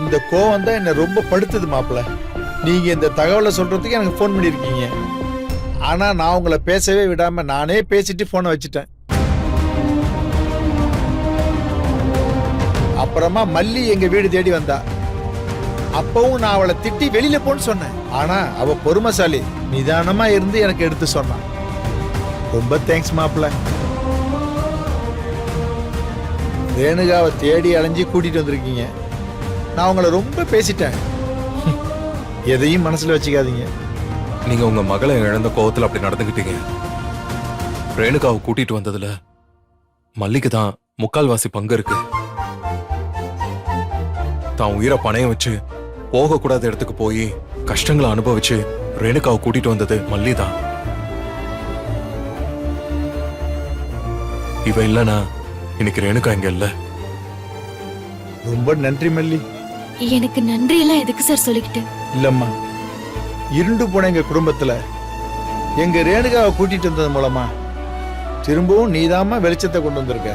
இந்த கோவம் தான் என்ன ரொம்ப படுத்துது மாப்பிள்ள. நீங்க இந்த தகவலை சொல்றதுக்கு எனக்கு ஃபோன் பண்ணிருக்கீங்க. ஆனா நான் உங்களை பேசவே விடாம நானே பேசிட்டு போனை வச்சுட்டேன். அப்புறமா மல்லி எங்க வீடு தேடி வந்தா. அப்பவும் நான் அவளை திட்டி வெளியில போன்னு சொன்னேன். ஆனா அவ பொறுமைசாலி, நிதானமா இருந்து எனக்கு எடுத்து சொன்னான். ரொம்ப தேங்க்ஸ் மாப்பிள்ள. ரேணுகாவை தேடி அலைஞ்சி கூட்டிட்டு வந்திருக்கீங்க. நான் உங்களை ரொம்ப பேசிட்டேன். எதையும் மனசுல வச்சுக்காதீங்க. நீங்க உங்க மகளை இழந்த கோவத்துல அப்படி நடந்துகிட்டீங்க. ரேணுகாவை கூட்டிட்டு வந்ததுல மல்லிக்கு தான் முக்கால்வாசி பங்கு இருக்கு. தான் உயிரை பணையம் வச்சு போகக்கூடாத இடத்துக்கு போய் கஷ்டங்களை அனுபவிச்சு ரேணுகாவை கூட்டிட்டு வந்தது மல்லி தான். இவ இல்லனா இன்னைக்கு ரேணுகா இங்க இல்ல. ரொம்ப நன்றி மல்லி. எனக்கு நன்றி எல்லாம் எதுக்கு சார் சொல்லிக்கிட்டு? இல்லம்மா, இருண்டு போன எங்க குடும்பத்துல எங்க ரேணுகாவை கூட்டிட்டு வந்தது மூலமா திரும்பவும் நீதாம்மா வெளிச்சத்தை கொண்டு வந்திருக்க.